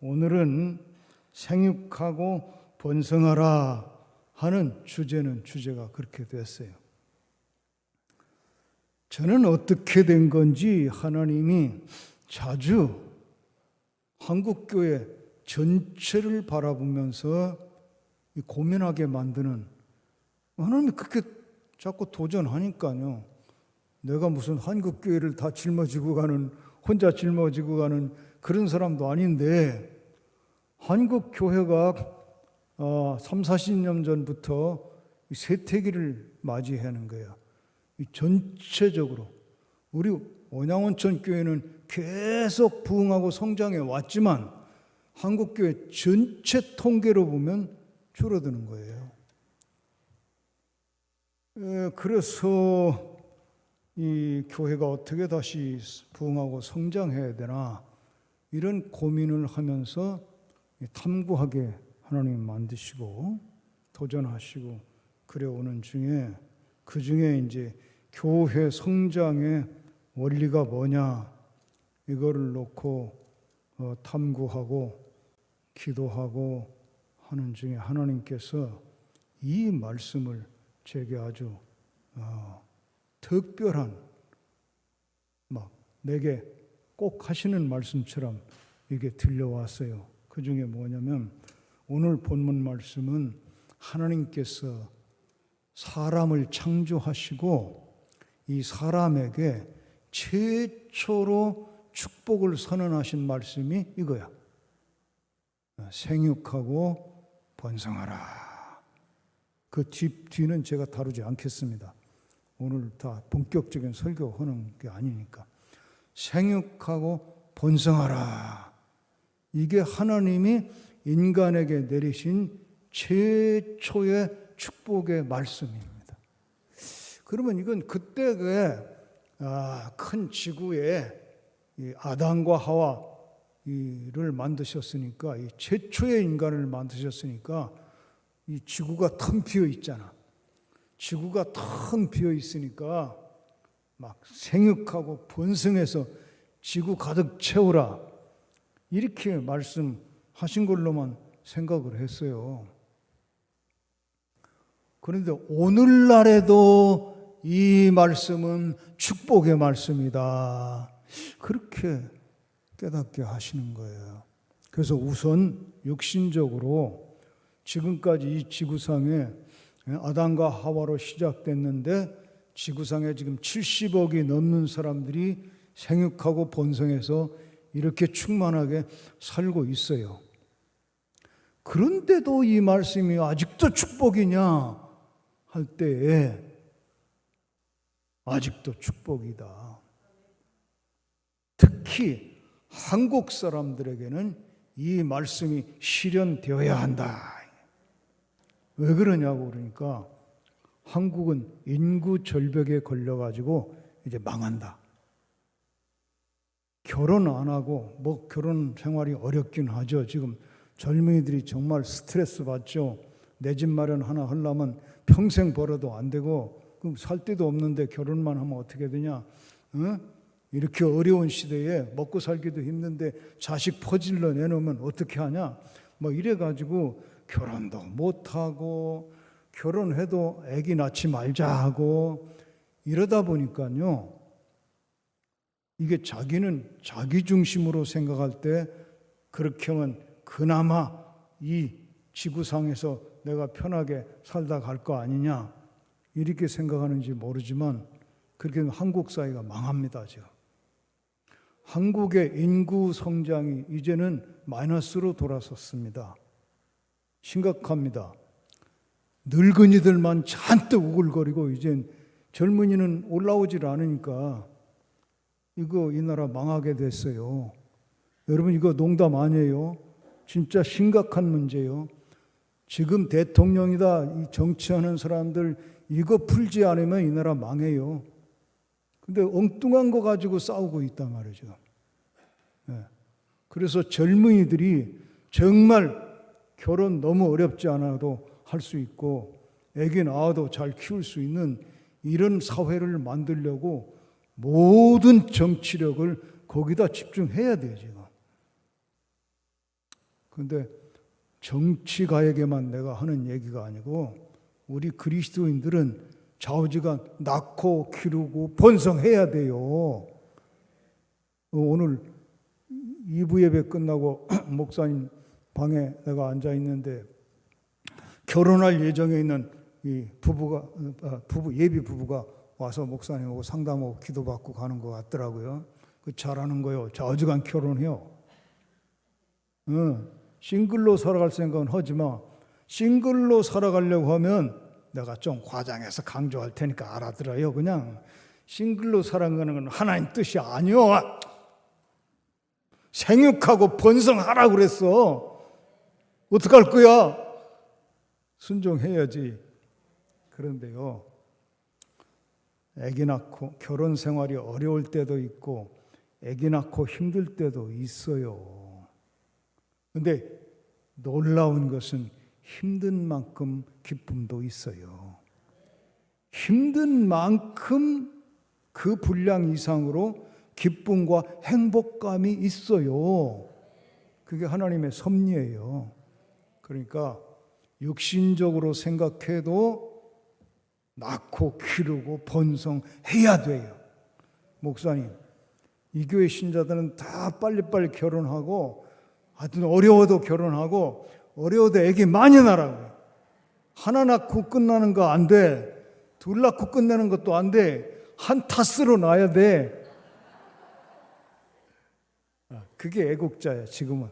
오늘은 생육하고 번성하라 하는 주제가 그렇게 됐어요. 저는 어떻게 된 건지 하나님이 자주 한국교회 전체를 바라보면서 고민하게 만드는, 하나님이 그렇게 자꾸 도전하니까요. 내가 무슨 한국교회를 다 짊어지고 가는, 혼자 짊어지고 가는 그런 사람도 아닌데, 한국교회가 30-40년 전부터 세태기를 맞이하는 거예요. 전체적으로 우리 원양원천 교회는 계속 부흥하고 성장해 왔지만 한국교회 전체 통계로 보면 줄어드는 거예요. 그래서 이 교회가 어떻게 다시 부흥하고 성장해야 되나, 이런 고민을 하면서 탐구하게 하나님 만드시고 도전하시고 그래오는 중에, 그 중에 이제 교회 성장의 원리가 뭐냐, 이거를 놓고 탐구하고 기도하고 하는 중에 하나님께서 이 말씀을 제게 아주 특별한, 내게 꼭 하시는 말씀처럼 이게 들려왔어요. 그 중에 뭐냐면, 오늘 본문 말씀은 하나님께서 사람을 창조하시고 이 사람에게 최초로 축복을 선언하신 말씀이 이거야. 생육하고 번성하라. 그 뒤는 제가 다루지 않겠습니다. 오늘 다 본격적인 설교하는 게 아니니까. 생육하고 번성하라. 이게 하나님이 인간에게 내리신 최초의 축복의 말씀입니다. 그러면 이건 그때 큰 지구에 아담과 하와를 만드셨으니까, 이 최초의 인간을 만드셨으니까 이 지구가 텅 비어 있잖아. 지구가 텅 비어 있으니까 막 생육하고 번성해서 지구 가득 채우라, 이렇게 말씀하신 걸로만 생각을 했어요. 그런데 오늘날에도 이 말씀은 축복의 말씀이다, 그렇게 깨닫게 하시는 거예요. 그래서 우선 육신적으로 지금까지 이 지구상에 아담과 하와로 시작됐는데, 지구상에 지금 70억이 넘는 사람들이 생육하고 번성해서 이렇게 충만하게 살고 있어요. 그런데도 이 말씀이 아직도 축복이냐 할 때에 아직도 축복이다. 특히 한국 사람들에게는 이 말씀이 실현되어야 한다. 왜 그러냐고 그러니까, 한국은 인구 절벽에 걸려가지고 이제 망한다. 결혼 안 하고 결혼 생활이 어렵긴 하죠. 지금 젊은이들이 정말 스트레스 받죠. 내 집 마련 하나 하려면 평생 벌어도 안 되고, 그럼 살 데도 없는데 결혼만 하면 어떻게 되냐? 이렇게 어려운 시대에 먹고 살기도 힘든데 자식 퍼질러 내놓으면 어떻게 하냐? 이래가지고 결혼도 못하고, 결혼해도 아기 낳지 말자 하고, 이러다 보니까요, 이게 자기는 자기 중심으로 생각할 때 그렇게 하면 그나마 이 지구상에서 내가 편하게 살다 갈 거 아니냐, 이렇게 생각하는지 모르지만 그렇게 한국 사회가 망합니다. 지금 한국의 인구 성장이 이제는 마이너스로 돌아섰습니다. 심각합니다. 늙은이들만 잔뜩 우글거리고 이젠 젊은이는 올라오질 않으니까 이 나라 망하게 됐어요. 여러분, 이거 농담 아니에요. 진짜 심각한 문제예요. 지금 대통령이다, 이 정치하는 사람들 이거 풀지 않으면 이 나라 망해요. 근데 엉뚱한 거 가지고 싸우고 있단 말이죠. 그래서 젊은이들이 정말 결혼 너무 어렵지 않아도 할 수 있고, 애기 낳아도 잘 키울 수 있는 이런 사회를 만들려고 모든 정치력을 거기다 집중해야 돼요, 지금. 근데 정치가에게만 내가 하는 얘기가 아니고 우리 그리스도인들은 좌우지간 낳고 기르고 번성해야 돼요. 오늘 2부 예배 끝나고 목사님 방에 내가 앉아 있는데 결혼할 예정에 있는 이 예비 부부가 와서 목사님하고 상담하고 기도받고 가는 것 같더라고요. 그 잘하는 거요. 좌우지간 결혼해요. 싱글로 살아갈 생각은 하지 마. 싱글로 살아가려고 하면 내가 좀 과장해서 강조할 테니까 알아들어요. 그냥 싱글로 살아가는 건 하나님 뜻이 아니요. 생육하고 번성하라고 그랬어. 어떡할 거야? 순종해야지. 그런데요, 아기 낳고 결혼 생활이 어려울 때도 있고 아기 낳고 힘들 때도 있어요. 근데 놀라운 것은 힘든 만큼 기쁨도 있어요. 힘든 만큼 그 분량 이상으로 기쁨과 행복감이 있어요. 그게 하나님의 섭리예요. 그러니까 육신적으로 생각해도 낳고 기르고 번성해야 돼요. 목사님, 이 교회 신자들은 다 빨리빨리 결혼하고 하여튼 어려워도 결혼하고 어려워도 애기 많이 낳으라고. 하나 낳고 끝나는 거 안 돼. 둘 낳고 끝내는 것도 안 돼. 한 타스로 낳아야 돼. 그게 애국자야. 지금은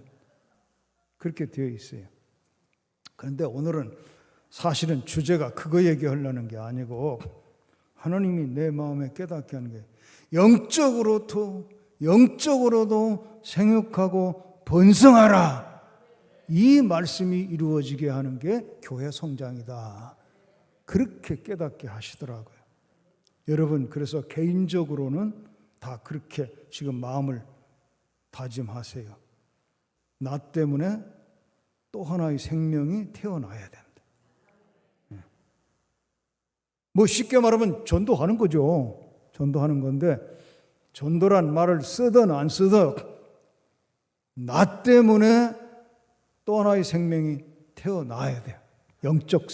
그렇게 되어 있어요. 그런데 오늘은 사실은 주제가 그거 얘기하려는 게 아니고 하나님이 내 마음에 깨닫게 하는 게 영적으로도 생육하고 번성하라. 이 말씀이 이루어지게 하는 게 교회 성장이다. 그렇게 깨닫게 하시더라고요. 여러분, 그래서 개인적으로는 다 그렇게 지금 마음을 다짐하세요. 나 때문에 또 하나의 생명이 태어나야 된다. 뭐 쉽게 말하면 전도하는 거죠. 전도하는 건데 전도란 말을 쓰든 안 쓰든 나 때문에 또 하나의 생명이 태어나야 돼요. 영적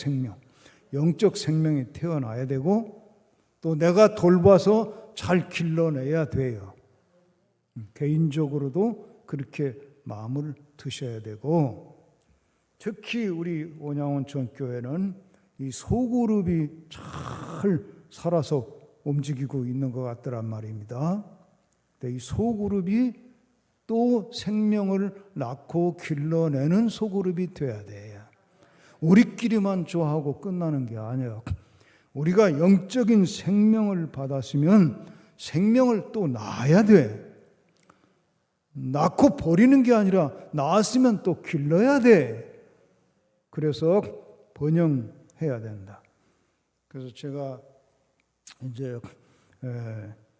생명이 태어나야 되고 또 내가 돌봐서 잘 길러내야 돼요. 개인적으로도 그렇게 마음을 드셔야 되고 특히 우리 온양온천 교회는 이 소그룹이 잘 살아서 움직이고 있는 것 같더란 말입니다. 근데 이 소그룹이 또 생명을 낳고 길러내는 소그룹이 돼야 돼요. 우리끼리만 좋아하고 끝나는 게 아니에요. 우리가 영적인 생명을 받았으면 생명을 또 낳아야 돼. 낳고 버리는 게 아니라 낳았으면 또 길러야 돼. 그래서 번영해야 된다. 그래서 제가 이제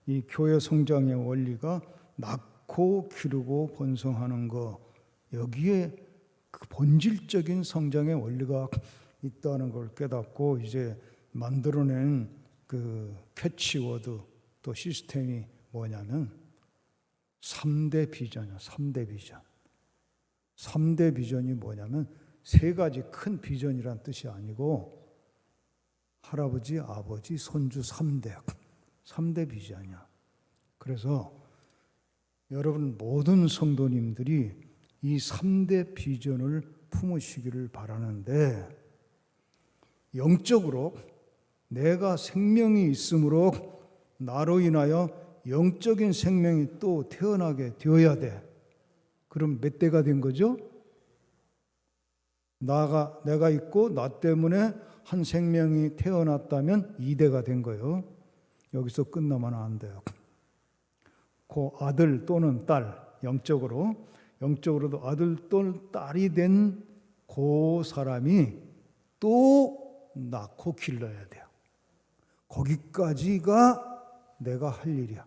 이 교회 성장의 원리가 낳고 기르고 번성하는 거, 여기에 그 본질적인 성장의 원리가 있다는 걸 깨닫고 이제 만들어낸 그 캐치워드 또 시스템이 뭐냐면 3대 비전이야. 3대 비전. 3대 비전이 뭐냐면 세 가지 큰 비전이란 뜻이 아니고 할아버지, 아버지, 손주 3대 비전이야. 그래서 여러분 모든 성도님들이 이 3대 비전을 품으시기를 바라는데 영적으로 내가 생명이 있으므로 나로 인하여 영적인 생명이 또 태어나게 되어야 돼. 그럼 몇 대가 된 거죠? 내가 있고 나 때문에 한 생명이 태어났다면 2대가 된 거예요. 여기서 끝나면 안 돼요. 그 아들 또는 딸, 영적으로도 아들 또는 딸이 된 그 사람이 또 낳고 길러야 돼요. 거기까지가 내가 할 일이야.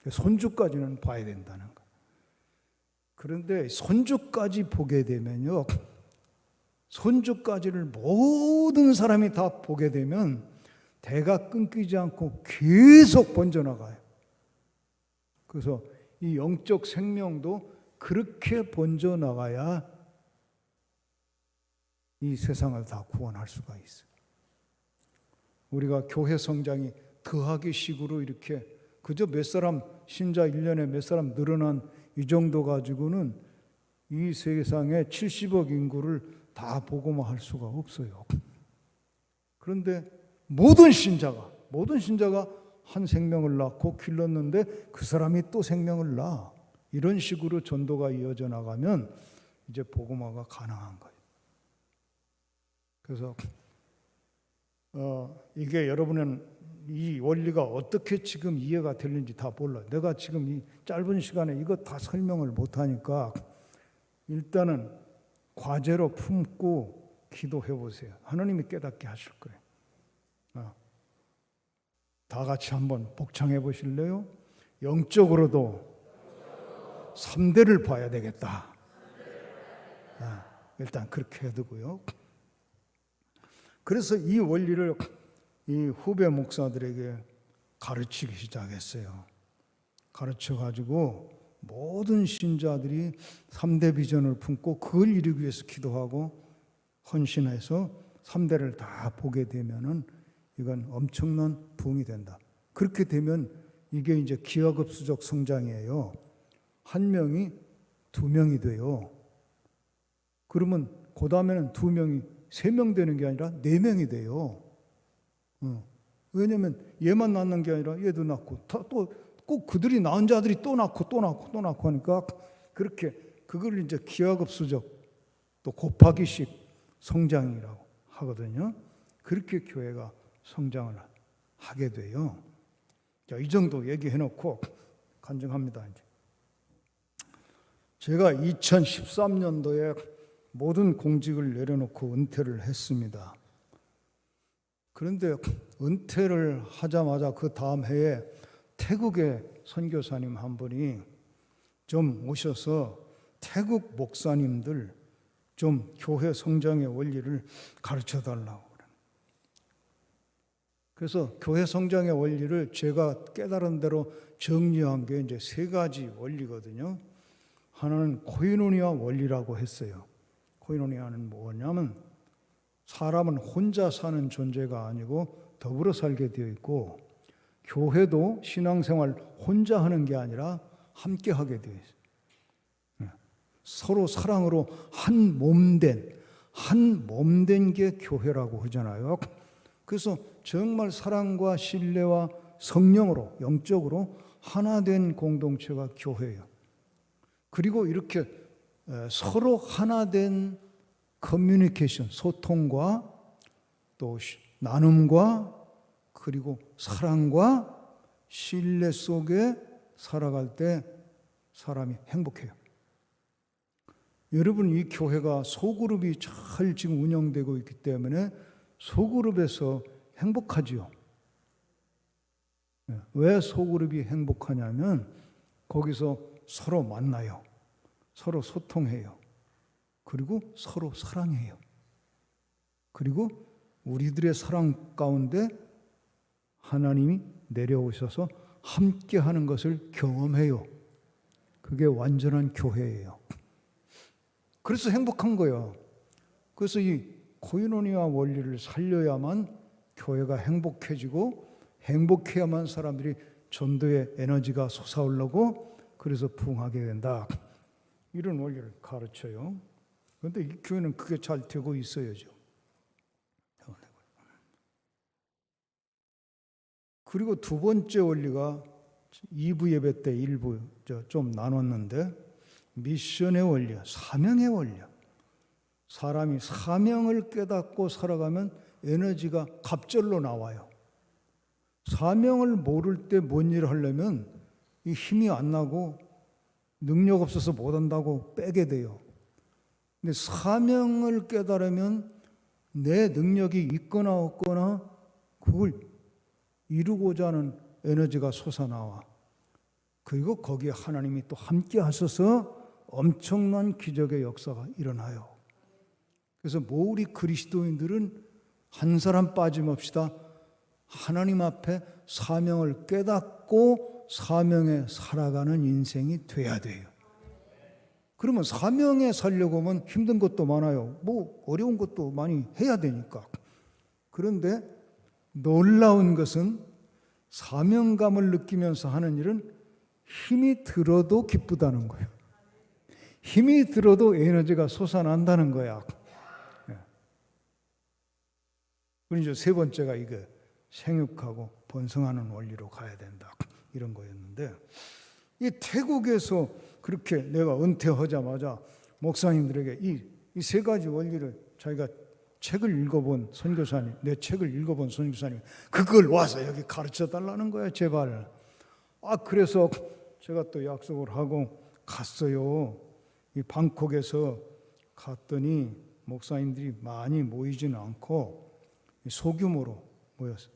손주까지는 봐야 된다는 거. 그런데 손주까지 보게 되면요, 손주까지를 모든 사람이 다 보게 되면 대가 끊기지 않고 계속 번져나가요. 그래서 이 영적 생명도 그렇게 번져 나가야 이 세상을 다 구원할 수가 있어요. 우리가 교회 성장이 더하기 식으로 이렇게 그저 몇 사람 신자 1년에 몇 사람 늘어난 이 정도 가지고는 이 세상에 70억 인구를 다 복음화할 수가 없어요. 그런데 모든 신자가 한 생명을 낳고 길렀는데 그 사람이 또 생명을 낳아. 이런 식으로 전도가 이어져 나가면 이제 복음화가 가능한 거예요. 그래서 이게 여러분은 이 원리가 어떻게 지금 이해가 되는지 다 몰라요. 내가 지금 이 짧은 시간에 이거 다 설명을 못하니까 일단은 과제로 품고 기도해 보세요. 하나님이 깨닫게 하실 거예요. 다 같이 한번 복창해 보실래요? 영적으로도 3대를 봐야 되겠다. 일단 그렇게 해두고요. 그래서 이 원리를 이 후배 목사들에게 가르치기 시작했어요. 가르쳐가지고 모든 신자들이 3대 비전을 품고 그걸 이루기 위해서 기도하고 헌신해서 3대를 다 보게 되면은 이건 엄청난 부흥이 된다. 그렇게 되면 이게 이제 기하급수적 성장이에요. 한 명이 2명이 돼요. 그러면 그 다음에는 2명이 3명 되는 게 아니라 4명이 돼요. 왜냐하면 얘만 낳는 게 아니라 얘도 낳고 또 꼭 그들이 낳은 자들이 또 낳고 하니까 그렇게 그걸 이제 기하급수적 또 곱하기식 성장이라고 하거든요. 그렇게 교회가 성장을 하게 돼요. 자, 이 정도 얘기해놓고 간증합니다. 이제 제가 2013년도에 모든 공직을 내려놓고 은퇴를 했습니다. 그런데 은퇴를 하자마자 그 다음 해에 태국의 선교사님 한 분이 좀 오셔서 태국 목사님들 좀 교회 성장의 원리를 가르쳐 달라고 그래요. 그래서 교회 성장의 원리를 제가 깨달은 대로 정리한 게 이제 3가지 원리거든요. 하나는 코이노니아 원리라고 했어요. 코이노니아는 뭐냐면 사람은 혼자 사는 존재가 아니고 더불어 살게 되어 있고 교회도 신앙생활 혼자 하는 게 아니라 함께 하게 되어 있어요. 서로 사랑으로 한 몸된 게 교회라고 하잖아요. 그래서 정말 사랑과 신뢰와 성령으로 영적으로 하나 된 공동체가 교회예요. 그리고 이렇게 서로 하나 된 커뮤니케이션, 소통과 또 나눔과 그리고 사랑과 신뢰 속에 살아갈 때 사람이 행복해요. 여러분, 이 교회가 소그룹이 잘 지금 운영되고 있기 때문에 소그룹에서 행복하지요. 왜 소그룹이 행복하냐면 거기서 서로 만나요. 서로 소통해요. 그리고 서로 사랑해요. 그리고 우리들의 사랑 가운데 하나님이 내려오셔서 함께 하는 것을 경험해요. 그게 완전한 교회예요. 그래서 행복한 거예요. 그래서 이 코이노니아 원리를 살려야만 교회가 행복해지고 행복해야만 사람들이 전도의 에너지가 솟아오르고 그래서 부흥하게 된다. 이런 원리를 가르쳐요. 그런데 이 교회는 그게 잘 되고 있어야죠. 그리고 2번째 원리가 2부 예배 때 일부 좀 나눴는데 미션의 원리, 사명의 원리. 사람이 사명을 깨닫고 살아가면 에너지가 갑절로 나와요. 사명을 모를 때 뭔 일을 하려면 이 힘이 안 나고 능력 없어서 못한다고 빼게 돼요. 근데 사명을 깨달으면 내 능력이 있거나 없거나 그걸 이루고자 하는 에너지가 솟아나와. 그리고 거기에 하나님이 또 함께 하셔서 엄청난 기적의 역사가 일어나요. 그래서 우리 그리스도인들은 한 사람 빠짐없이 다 하나님 앞에 사명을 깨닫고 사명에 살아가는 인생이 돼야 돼요. 그러면 사명에 살려고 하면 힘든 것도 많아요. 뭐 어려운 것도 많이 해야 되니까. 그런데 놀라운 것은 사명감을 느끼면서 하는 일은 힘이 들어도 기쁘다는 거예요. 힘이 들어도 에너지가 솟아난다는 거야. 그리고 이제 세 번째가 이게 생육하고 번성하는 원리로 가야 된다. 이런 거였는데, 이 태국에서 그렇게 내가 은퇴하자마자 목사님들에게 이 세 가지 원리를 자기가 책을 읽어본 선교사님, 내 책을 읽어본 선교사님, 그걸 와서 여기 가르쳐 달라는 거야, 제발. 그래서 제가 또 약속을 하고 갔어요. 이 방콕에서 갔더니 목사님들이 많이 모이지는 않고 소규모로 모였어요.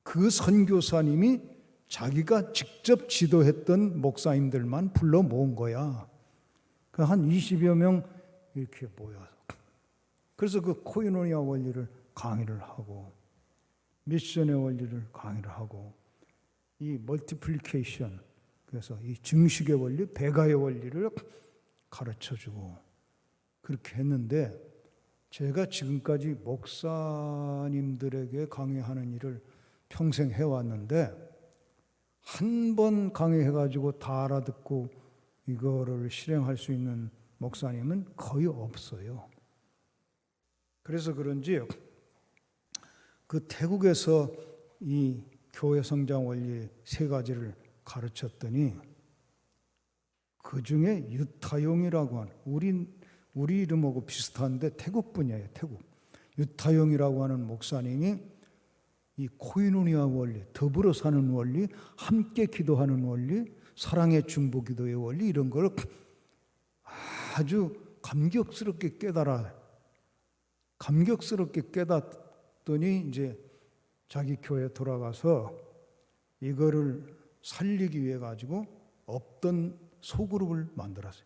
그 선교사님이 자기가 직접 지도했던 목사님들만 불러 모은 거야. 한 20여 명 이렇게 모여서. 그래서 그 코이노니아 원리를 강의를 하고, 미션의 원리를 강의를 하고, 이 멀티플리케이션, 그래서 이 증식의 원리, 배가의 원리를 가르쳐주고 그렇게 했는데, 제가 지금까지 목사님들에게 강의하는 일을 평생 해왔는데 한 번 강의해가지고 다 알아듣고 이거를 실행할 수 있는 목사님은 거의 없어요. 그래서 그런지 그 태국에서 이 교회 성장 원리 세 가지를 가르쳤더니 그 중에 유타용이라고 하는 우리 이름하고 비슷한데 태국 분야예요. 태국 유타용이라고 하는 목사님이 이 코이노니아 원리, 더불어 사는 원리, 함께 기도하는 원리, 사랑의 중보기도의 원리, 이런 걸 아주 감격스럽게 깨닫더니 이제 자기 교회에 돌아가서 이거를 살리기 위해 가지고 없던 소그룹을 만들었어요.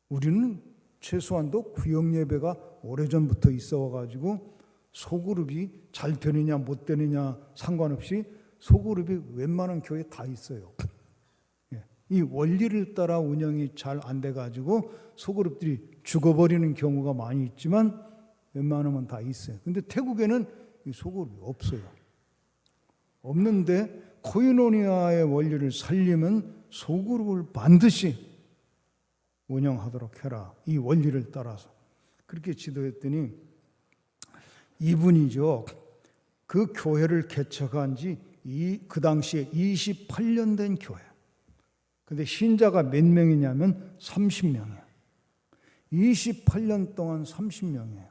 우리는 최소한도 구역 예배가 오래전부터 있어 가지고 소그룹이 잘 되느냐 못 되느냐 상관없이 소그룹이 웬만한 교회에 다 있어요. 이 원리를 따라 운영이 잘 안 돼 가지고 소그룹들이 죽어버리는 경우가 많이 있지만 웬만하면 다 있어요. 근데 태국에는 이 소그룹이 없어요. 없는데 코이노니아의 원리를 살리면 소그룹을 반드시 운영하도록 해라. 이 원리를 따라서. 그렇게 지도했더니 이분이죠. 그 교회를 개척한 지 그 당시에 28년 된 교회. 근데 신자가 몇 명이냐면 30명이에요. 28년 동안 30명이에요.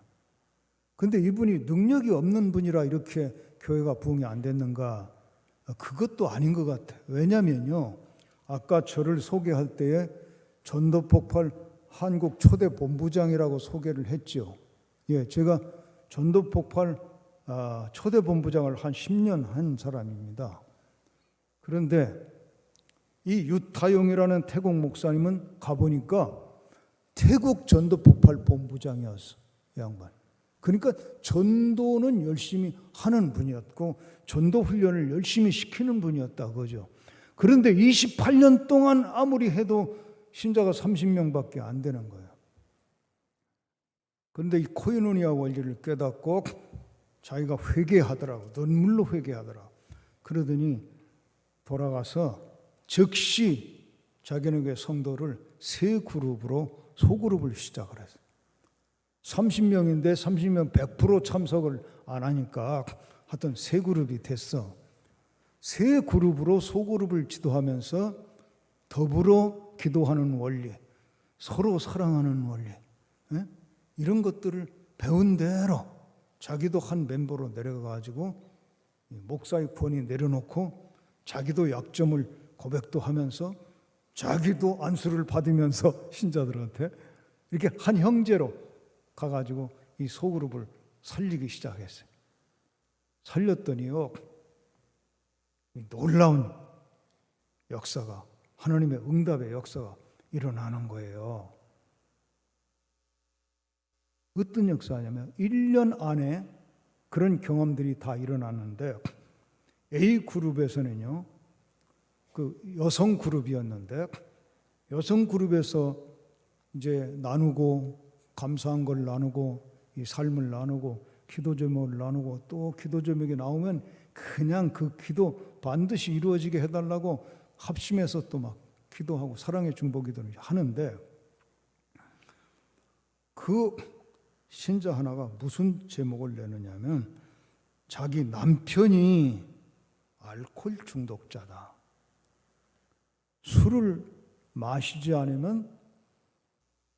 근데 이분이 능력이 없는 분이라 이렇게 교회가 부흥이 안 됐는가? 그것도 아닌 것 같아요. 왜냐면요, 아까 저를 소개할 때에 전도폭발 한국 초대 본부장이라고 소개를 했죠. 예, 제가 전도폭발 초대 본부장을 한 10년 한 사람입니다. 그런데 이 유타용이라는 태국 목사님은 가보니까 태국 전도폭발 본부장이었어, 이 양반. 그러니까 전도는 열심히 하는 분이었고 전도 훈련을 열심히 시키는 분이었다 그죠. 그런데 28년 동안 아무리 해도 신자가 30명밖에 안 되는 거예요. 그런데 이 코이노니아 원리를 깨닫고 자기가 회개하더라고. 눈물로 회개하더라. 그러더니 돌아가서 즉시 자기네 성도를 세 그룹으로 소그룹을 시작을 했어요. 30명인데 30명 100% 참석을 안 하니까 하여튼 세 그룹이 됐어. 세 그룹으로 소그룹을 지도하면서 더불어 기도하는 원리, 서로 사랑하는 원리, 이런 것들을 배운 대로 자기도 한 멤버로 내려가가지고 목사의 권위 내려놓고 자기도 약점을 고백도 하면서 자기도 안수를 받으면서 신자들한테 이렇게 한 형제로 가가지고 이 소그룹을 살리기 시작했어요. 살렸더니요, 놀라운 역사가, 하나님의 응답의 역사가 일어나는 거예요. 어떤 역사냐면 1년 안에 그런 경험들이 다 일어났는데 A그룹에서는요, 그 여성 그룹이었는데 여성 그룹에서 이제 나누고 감사한 걸 나누고 이 삶을 나누고 기도 제목을 나누고 또 기도 제목이 나오면 그냥 그 기도 반드시 이루어지게 해달라고 합심해서 또 막 기도하고 사랑의 중보기도를 하는데 그 신자 하나가 무슨 제목을 내느냐면 자기 남편이 알코올 중독자다. 술을 마시지 않으면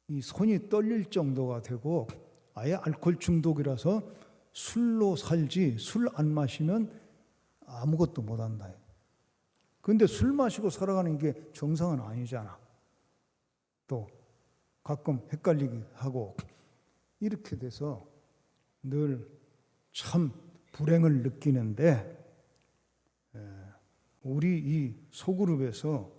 이 손이 떨릴 정도가 되고 아예 알코올 중독이라서 술로 살지 술 안 마시면 아무것도 못한다. 그런데 술 마시고 살아가는 게 정상은 아니잖아. 또 가끔 헷갈리게 하고 이렇게 돼서 늘 참 불행을 느끼는데 우리 이 소그룹에서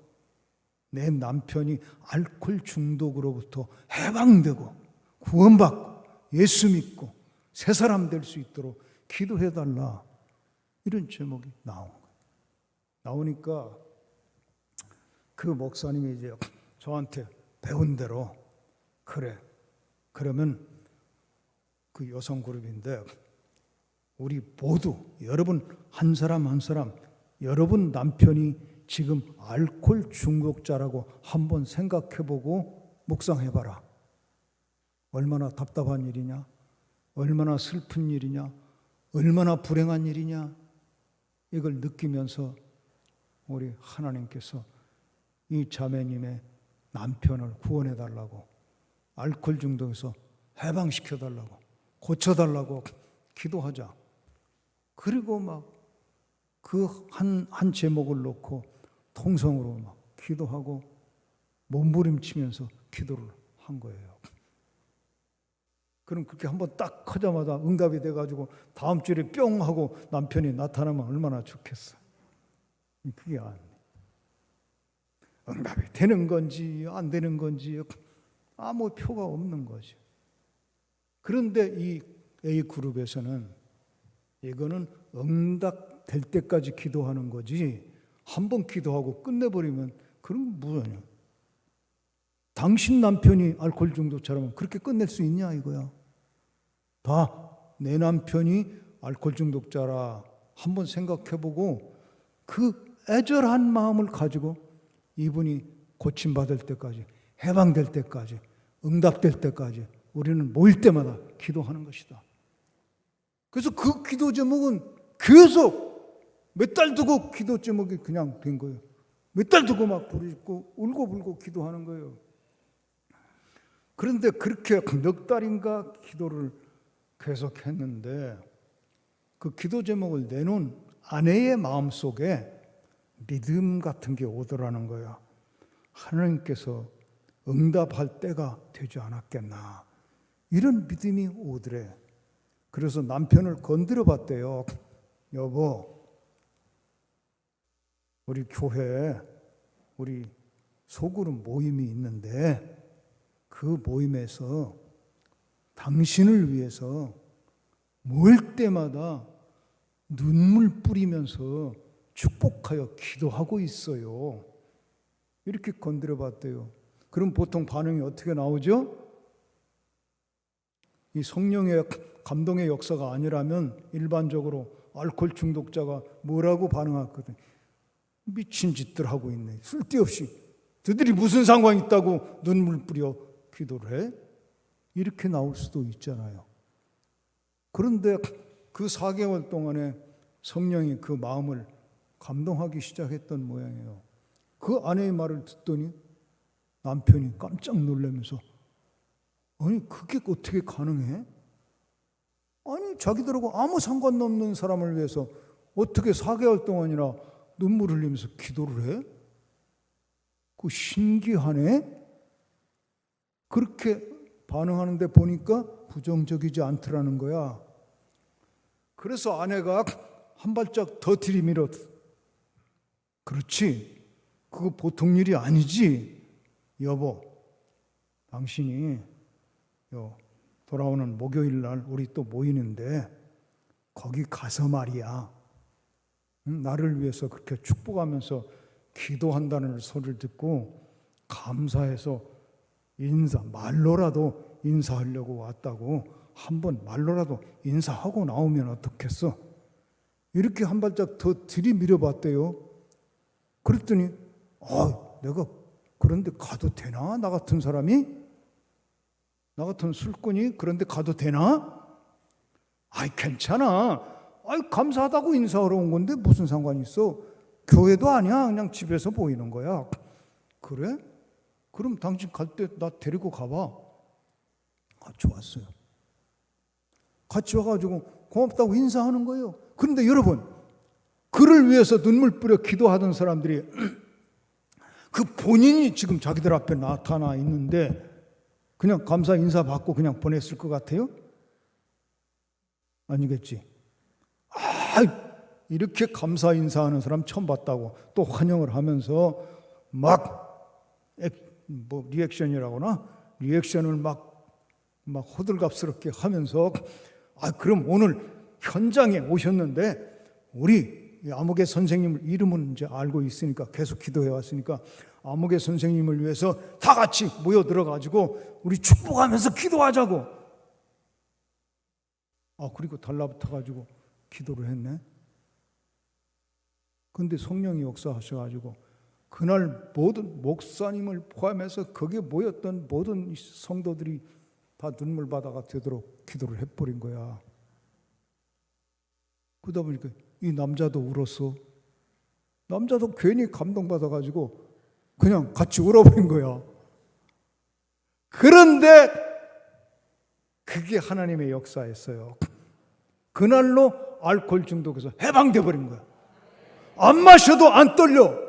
내 남편이 알코올 중독으로부터 해방되고 구원받고 예수 믿고 새 사람 될 수 있도록 기도해달라 이런 제목이 나온 거예요. 나오니까 그 목사님이 이제 저한테 배운 대로 그래 그러면 그 여성 그룹인데 우리 모두 여러분 한 사람 한 사람 여러분 남편이 지금 알코올 중독자라고 한번 생각해보고 묵상해봐라. 얼마나 답답한 일이냐, 얼마나 슬픈 일이냐, 얼마나 불행한 일이냐 이걸 느끼면서 우리 하나님께서 이 자매님의 남편을 구원해달라고 알코올 중독에서 해방시켜달라고 고쳐달라고 기도하자. 그리고 막 그 한 제목을 놓고 통성으로 막 기도하고 몸부림치면서 기도를 한 거예요. 그럼 그렇게 한번 딱 하자마자 응답이 돼가지고 다음 주에 뿅 하고 남편이 나타나면 얼마나 좋겠어. 그게 안 돼. 응답이 되는 건지 안 되는 건지 아무 표가 없는 거죠. 그런데 이 A그룹에서는 이거는 응답 될 때까지 기도하는 거지 한번 기도하고 끝내버리면 그럼 뭐냐. 당신 남편이 알코올 중독자라면 그렇게 끝낼 수 있냐 이거야. 다 내 남편이 알코올 중독자라 한번 생각해보고 그 애절한 마음을 가지고 이분이 고침받을 때까지 해방될 때까지 응답될 때까지 우리는 모일 때마다 기도하는 것이다. 그래서 그 기도 제목은 계속 몇 달 두고 기도 제목이 그냥 된 거예요. 몇 달 두고 막 부르짖고 울고불고 기도하는 거예요. 그런데 그렇게 몇 달인가 기도를 계속했는데 그 기도 제목을 내놓은 아내의 마음속에 믿음 같은 게 오더라는 거야. 하나님께서 응답할 때가 되지 않았겠나 이런 믿음이 오더래. 그래서 남편을 건드려 봤대요. 여보, 우리 교회에 우리 소그룹 모임이 있는데 그 모임에서 당신을 위해서 모일 때마다 눈물 뿌리면서 축복하여 기도하고 있어요. 이렇게 건드려 봤대요. 그럼 보통 반응이 어떻게 나오죠? 이 성령의 감동의 역사가 아니라면 일반적으로 알코올 중독자가 뭐라고 반응하거든. 미친 짓들 하고 있네. 쓸데없이. 저들이 무슨 상관이 있다고 눈물 뿌려 기도를 해? 이렇게 나올 수도 있잖아요. 그런데 그 4개월 동안에 성령이 그 마음을 감동하기 시작했던 모양이에요. 그 아내의 말을 듣더니 남편이 깜짝 놀라면서 아니 그게 어떻게 가능해? 아니 자기들하고 아무 상관없는 사람을 위해서 어떻게 4개월 동안이나 눈물 흘리면서 기도를 해? 그 신기하네? 그렇게 반응하는데 보니까 부정적이지 않더라는 거야. 그래서 아내가 한 발짝 더 들이밀었어. 그렇지. 그거 보통 일이 아니지. 여보, 당신이 돌아오는 목요일 날 우리 또 모이는데 거기 가서 말이야. 나를 위해서 그렇게 축복하면서 기도한다는 소리를 듣고 감사해서 말로라도 인사하려고 왔다고 한번 말로라도 인사하고 나오면 어떻겠어? 이렇게 한 발짝 더 들이밀어 봤대요. 그랬더니 내가 그런데 가도 되나? 나 같은 사람이? 나 같은 술꾼이 그런데 가도 되나? 괜찮아. 감사하다고 인사하러 온 건데 무슨 상관이 있어? 교회도 아니야. 그냥 집에서 보이는 거야. 그래? 그럼 당신 갈 때 나 데리고 가봐. 좋았어요. 같이 와가지고 고맙다고 인사하는 거예요. 그런데 여러분, 그를 위해서 눈물 뿌려 기도하던 사람들이 그 본인이 지금 자기들 앞에 나타나 있는데 그냥 감사 인사 받고 그냥 보냈을 것 같아요? 아니겠지. 이렇게 감사 인사하는 사람 처음 봤다고 또 환영을 하면서 리액션을 막 호들갑스럽게 하면서 그럼 오늘 현장에 오셨는데 우리 아무개 선생님을 이름은 이제 알고 있으니까 계속 기도해 왔으니까 아무개 선생님을 위해서 다 같이 모여 들어가지고 우리 축복하면서 기도하자고. 그리고 달라붙어 가지고 기도를 했네. 근데 성령이 역사하셔가지고 그날 모든 목사님을 포함해서 거기에 모였던 모든 성도들이 다 눈물바다가 되도록 기도를 해버린 거야. 그러다 보니까 이 남자도 울었어. 남자도 괜히 감동받아가지고 그냥 같이 울어버린 거야. 그런데 그게 하나님의 역사였어요. 그날로 알코올 중독에서 해방돼 버린 거야. 안 마셔도 안 떨려.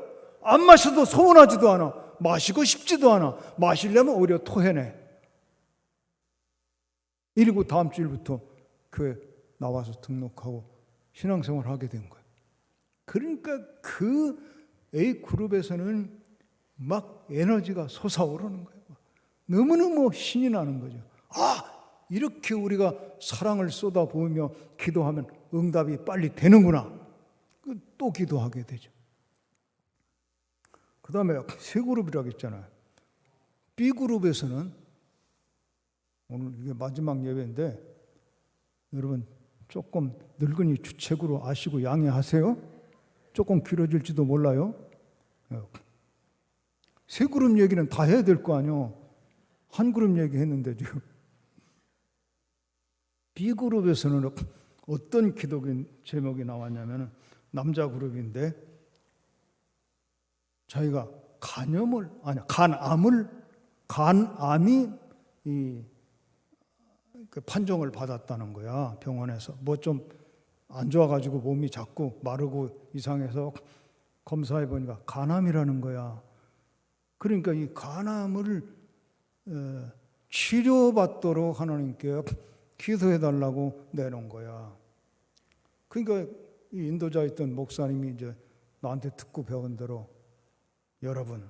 안 마셔도 서운하지도 않아. 마시고 싶지도 않아. 마시려면 오히려 토해내. 이리고 다음 주일부터 교회 나와서 등록하고 신앙생활을 하게 된 거예요. 그러니까 그 A그룹에서는 막 에너지가 솟아오르는 거예요. 너무너무 신이 나는 거죠. 이렇게 우리가 사랑을 쏟아부으며 기도하면 응답이 빨리 되는구나. 또 기도하게 되죠. 그 다음에 C그룹이라고 했잖아요. B그룹에서는 오늘 이게 마지막 예배인데 여러분 조금 늙은이 주책으로 아시고 양해하세요. 조금 길어질지도 몰라요. C그룹 얘기는 다 해야 될 거 아니에요. 한 그룹 얘기했는데 지금 B그룹에서는 어떤 기도 제목이 나왔냐면 남자 그룹인데 자기가 간암이 판정을 받았다는 거야. 병원에서 뭐 좀 안 좋아가지고 몸이 자꾸 마르고 이상해서 검사해 보니까 간암이라는 거야. 그러니까 이 간암을 치료받도록 하나님께 기도해 달라고 내놓은 거야. 그러니까 이 인도자에 있던 목사님이 이제 나한테 듣고 배운 대로 여러분,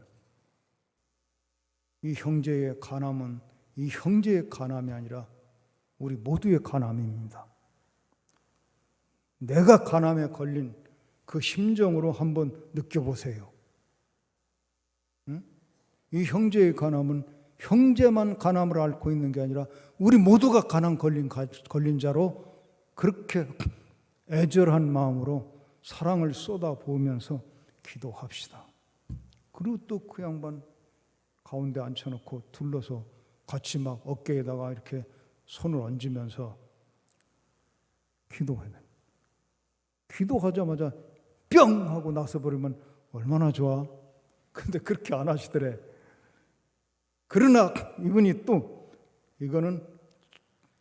이 형제의 간암은 이 형제의 간암이 아니라 우리 모두의 간암입니다. 내가 간암에 걸린 그 심정으로 한번 느껴보세요. 이 형제의 간암은 형제만 간암을 앓고 있는 게 아니라 우리 모두가 간암 걸린 자로 그렇게 애절한 마음으로 사랑을 쏟아부으면서 기도합시다. 그리고 또 그 양반 가운데 앉혀놓고 둘러서 같이 막 어깨에다가 이렇게 손을 얹으면서 기도해요. 기도하자마자 뿅 하고 나서버리면 얼마나 좋아. 근데 그렇게 안 하시더래. 그러나 이분이 또 이거는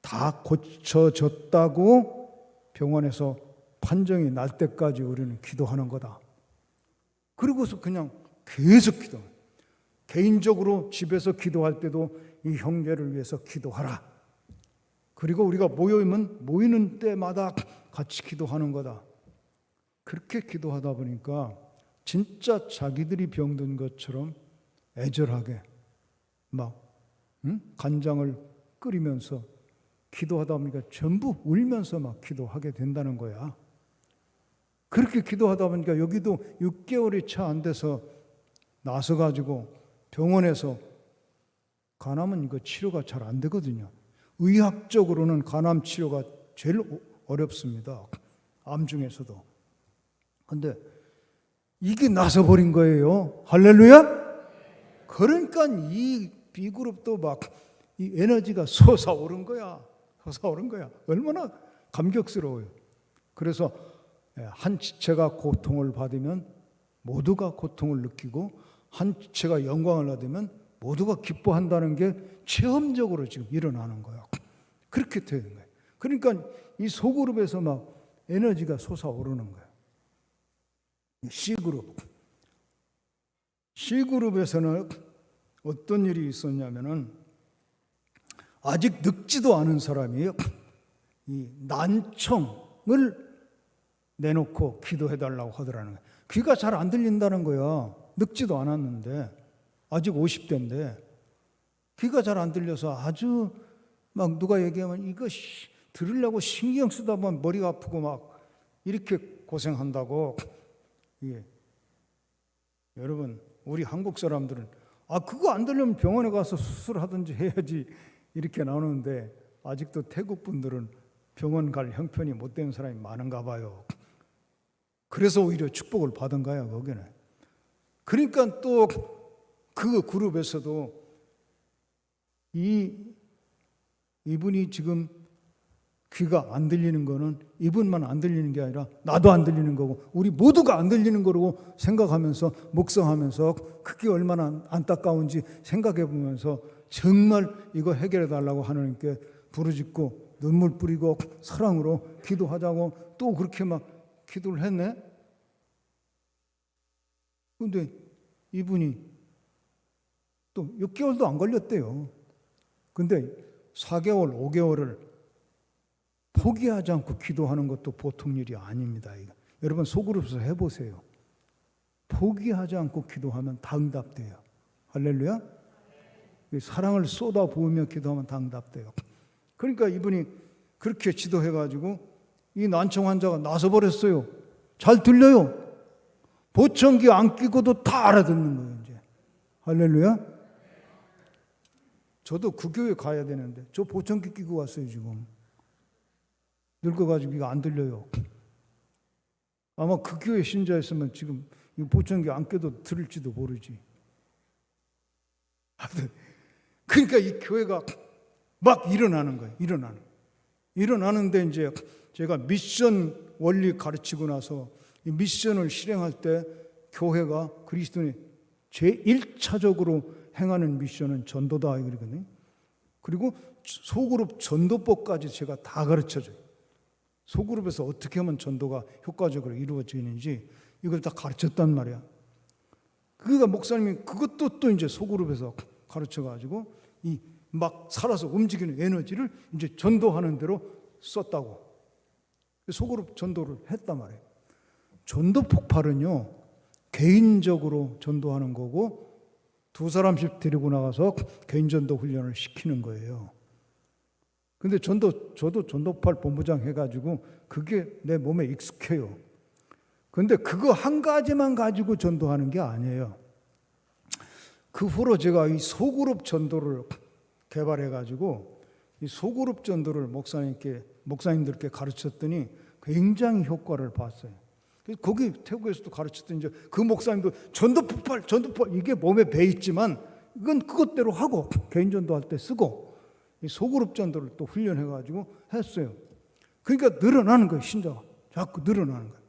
다 고쳐졌다고 병원에서 판정이 날 때까지 우리는 기도하는 거다. 그리고서 그냥 계속 기도해요. 개인적으로 집에서 기도할 때도 이 형제를 위해서 기도하라. 그리고 우리가 모이는 때마다 같이 기도하는 거다. 그렇게 기도하다 보니까 진짜 자기들이 병든 것처럼 애절하게 막 간장을 끓이면서 기도하다 보니까 전부 울면서 막 기도하게 된다는 거야. 그렇게 기도하다 보니까 여기도 6개월이 채 안 돼서 나서가지고 병원에서 간암은 이거 치료가 잘 안 되거든요. 의학적으로는 간암 치료가 제일 어렵습니다. 암 중에서도. 근데 이게 나서버린 거예요. 할렐루야? 그러니까 이 B그룹도 막 이 에너지가 솟아오른 거야. 솟아오른 거야. 얼마나 감격스러워요. 그래서 한 지체가 고통을 받으면 모두가 고통을 느끼고 한 지체가 영광을 얻으면 모두가 기뻐한다는 게 체험적으로 지금 일어나는 거야. 그렇게 되는 거예요. 그러니까 이 소그룹에서 막 에너지가 솟아오르는 거예요. C그룹에서는 어떤 일이 있었냐면은 아직 늙지도 않은 사람이 이 난청을 내놓고 기도해달라고 하더라는 거예요. 귀가 잘 안 들린다는 거야. 늙지도 않았는데 아직 50대인데 귀가 잘 안 들려서 아주 막 누가 얘기하면 이거 들으려고 신경 쓰다 보면 머리가 아프고 막 이렇게 고생한다고. 예. 여러분 우리 한국 사람들은 그거 안 들리면 병원에 가서 수술하든지 해야지 이렇게 나오는데 아직도 태국 분들은 병원 갈 형편이 못 되는 사람이 많은가 봐요. 그래서 오히려 축복을 받은 거야 거기는. 그러니까 또 그 그룹에서도 이분이 지금 귀가 안 들리는 거는 이분만 안 들리는 게 아니라 나도 안 들리는 거고 우리 모두가 안 들리는 거라고 생각하면서 묵상하면서 그게 얼마나 안타까운지 생각해 보면서 정말 이거 해결해 달라고 하나님께 부르짖고 눈물 뿌리고 사랑으로 기도하자고 또 그렇게 막 기도를 했네. 그런데 이분이 또 6개월도 안 걸렸대요. 근데 4개월, 5개월을 포기하지 않고 기도하는 것도 보통 일이 아닙니다. 이거. 여러분 소그룹에서 해보세요. 포기하지 않고 기도하면 다 응답돼요. 할렐루야. 사랑을 쏟아 부으며 기도하면 다 응답돼요. 그러니까 이분이 그렇게 지도해가지고 이 난청 환자가 나서버렸어요. 잘 들려요. 보청기 안 끼고도 다 알아듣는 거예요. 이제 할렐루야. 저도 그 교회 가야 되는데 저 보청기 끼고 왔어요. 지금 늙어가지고 이거 안 들려요. 아마 그 교회 신자였으면 지금 이 보청기 안 껴도 들을지도 모르지. 그러니까 이 교회가 막 일어나는 거예요. 일어나는데 이제 제가 미션 원리 가르치고 나서 이 미션을 실행할 때 교회가 그리스도인의 제1차적으로 행하는 미션은 전도다 이거거든요. 그리고 소그룹 전도법까지 제가 다 가르쳐줘요. 소그룹에서 어떻게 하면 전도가 효과적으로 이루어지는지 이걸 다 가르쳤단 말이야. 그러니까 목사님이 그것도 또 이제 소그룹에서 가르쳐가지고 이 막 살아서 움직이는 에너지를 이제 전도하는 대로 썼다고. 소그룹 전도를 했단 말이에요. 전도 폭발은요 개인적으로 전도하는 거고 2사람씩 데리고 나가서 개인 전도 훈련을 시키는 거예요. 근데 저도 전도팔 본부장 해가지고 그게 내 몸에 익숙해요. 근데 그거 한 가지만 가지고 전도하는 게 아니에요. 그 후로 제가 이 소그룹 전도를 개발해가지고 이 소그룹 전도를 목사님들께 가르쳤더니 굉장히 효과를 봤어요. 거기 태국에서도 가르쳤더니 이제 그 목사님도 전도 폭발 이게 몸에 배 있지만 이건 그것대로 하고 개인 전도할 때 쓰고 이 소그룹 전도를 또 훈련해가지고 했어요. 그러니까 늘어나는 거예요. 신자가 자꾸 늘어나는 거예요.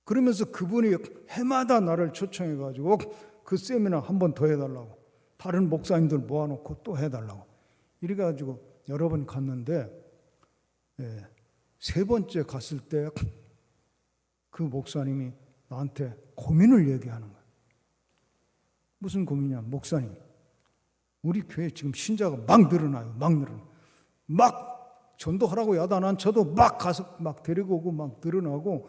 그러면서 그분이 해마다 나를 초청해가지고 그 세미나 한 번 더 해달라고 다른 목사님들 모아놓고 또 해달라고 이래가지고 여러 번 갔는데 3번째 갔을 때 그 목사님이 나한테 고민을 얘기하는 거예요. 무슨 고민이냐? 목사님, 우리 교회 지금 신자가 막 늘어나요. 막 전도하라고 야단 안 쳐도 막 가서 막 데리고 오고 막 늘어나고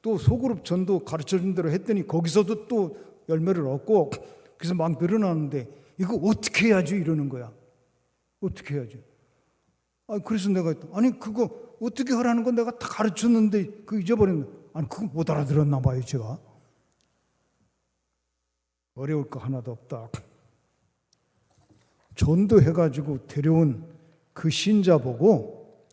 또 소그룹 전도 가르쳐준 대로 했더니 거기서도 또 열매를 얻고 그래서 막 늘어나는데 이거 어떻게 해야지 이러는 거야. 어떻게 해야지? 그래서 내가 아니 그거 어떻게 하라는 건 내가 다 가르쳤는데 그 잊어버렸는데 아니 그거 못 알아들었나 봐요. 제가 어려울 거 하나도 없다. 전도해가지고 데려온 그 신자 보고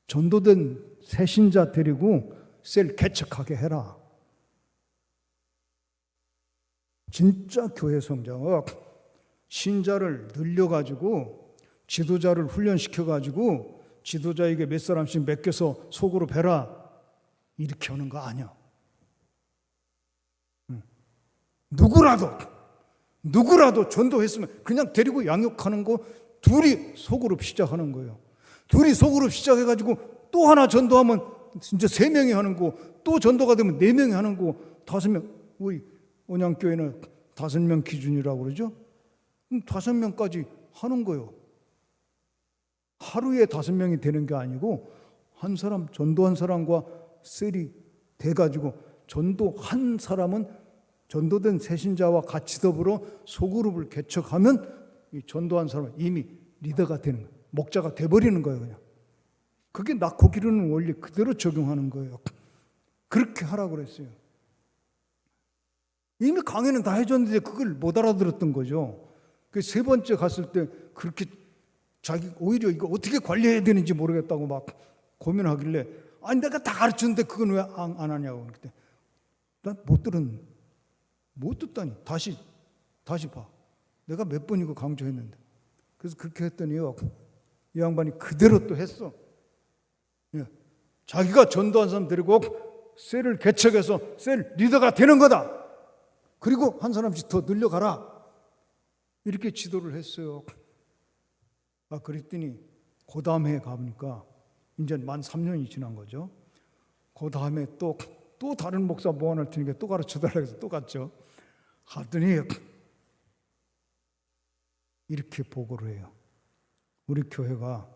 전도된 새 신자 데리고 셀 개척하게 해라. 진짜 교회 성장은 신자를 늘려가지고 지도자를 훈련시켜가지고 지도자에게 몇 사람씩 맡겨서 속으로 베라 이렇게 하는 거 아니야. 누구라도 전도했으면 그냥 데리고 양육하는 거 둘이 소그룹 시작하는 거예요. 둘이 소그룹 시작해가지고 또 하나 전도하면 진짜 3명이 하는 거, 또 전도가 되면 4명이 하는 거, 5명. 우리 온양교회는 5명 기준이라고 그러죠. 그럼 5명까지 하는 거예요. 하루에 5명이 되는 게 아니고 한 사람, 전도한 사람과 셀이 돼가지고 전도한 사람은 전도된 새신자와 같이 더불어 소그룹을 개척하면 이 전도한 사람은 이미 리더가 되는 거예요. 목자가 돼버리는 거예요. 그냥. 그게 낳고 기르는 원리 그대로 적용하는 거예요. 그렇게 하라고 그랬어요. 이미 강의는 다 해줬는데 그걸 못 알아들었던 거죠. 그 3번째 갔을 때 그렇게 자기 오히려 이거 어떻게 관리해야 되는지 모르겠다고 막 고민하길래 아니 내가 다 가르쳤는데 그건 왜 안 하냐고. 그때 난 못 듣다니 다시 봐. 내가 몇 번이고 강조했는데. 그래서 그렇게 했더니요. 이 양반이 그대로 또 했어. 예. 자기가 전도한 사람 데리고 셀을 개척해서 셀 리더가 되는 거다. 그리고 한 사람씩 더 늘려가라. 이렇게 지도를 했어요. 그랬더니 그 다음 해에 가보니까 이제 만 3년이 지난 거죠. 그 다음에 또 다른 목사 모아놓을 테니까 또 가르쳐달라고 해서 또 갔죠. 갔더니 이렇게 보고를 해요. 우리 교회가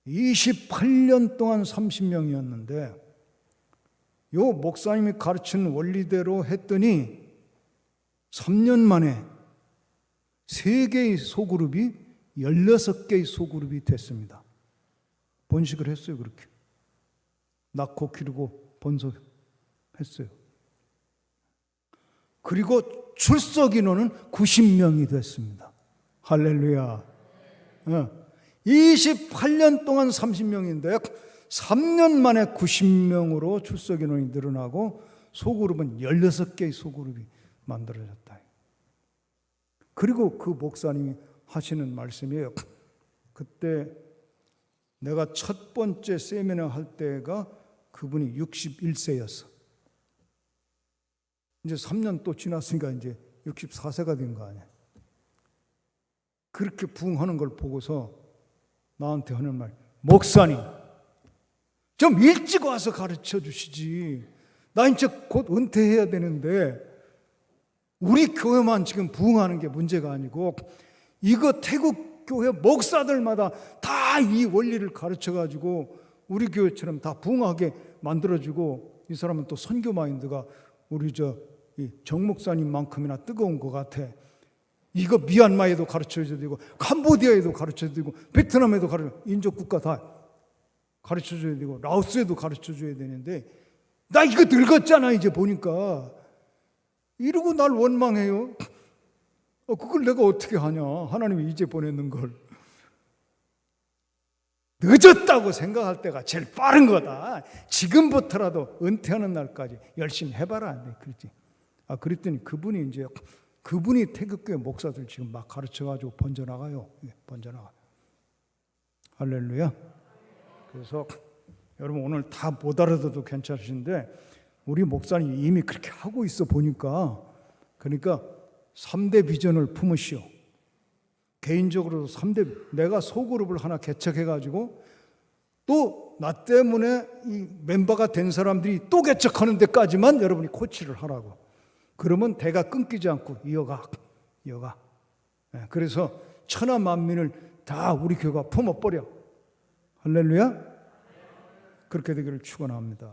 28년 동안 30명이었는데 요 목사님이 가르치는 원리대로 했더니 3년 만에 3개의 소그룹이 16개의 소그룹이 됐습니다. 번식을 했어요. 그렇게 낳고 기르고 번성했어요. 그리고 출석 인원은 90명이 됐습니다. 할렐루야. 28년 동안 30명인데 3년 만에 90명으로 출석 인원이 늘어나고 소그룹은 16개의 소그룹이 만들어졌다. 그리고 그 목사님이 하시는 말씀이에요. 그때 내가 첫 번째 세미나 할 때가 그분이 61세였어. 이제 3년 또 지났으니까 이제 64세가 된 거 아니야. 그렇게 부흥하는 걸 보고서 나한테 하는 말, 목사님 좀 일찍 와서 가르쳐 주시지. 나 이제 곧 은퇴해야 되는데 우리 교회만 지금 부흥하는 게 문제가 아니고 이거 태국 교회 목사들마다 다 이 원리를 가르쳐가지고 우리 교회처럼 다 부흥하게 만들어주고 이 사람은 또 선교 마인드가 우리 정 목사님만큼이나 뜨거운 것 같아. 이거 미얀마에도 가르쳐줘야 되고 캄보디아에도 가르쳐줘야 되고 베트남에도 인접 국가 다 가르쳐줘야 되고 라오스에도 가르쳐줘야 되는데 나 이거 늙었잖아 이제 보니까. 이러고 날 원망해요. 그걸 내가 어떻게 하냐. 하나님이 이제 보내는 걸. 늦었다고 생각할 때가 제일 빠른 거다. 지금부터라도 은퇴하는 날까지 열심히 해봐라. 그랬지. 그랬더니 그분이 태극교회 목사들 지금 막 가르쳐가지고 번져나가요. 번져나가. 할렐루야. 그래서 여러분 오늘 다 못 알아들어도 괜찮으신데 우리 목사님 이미 그렇게 하고 있어 보니까 그러니까 3대 비전을 품으시오. 개인적으로도 3대 내가 소그룹을 하나 개척해가지고 또 나 때문에 이 멤버가 된 사람들이 또 개척하는 데까지만 여러분이 코치를 하라고. 그러면 대가 끊기지 않고 이어가. 그래서 천하 만민을 다 우리 교회가 품어버려. 할렐루야. 그렇게 되기를 축원합니다.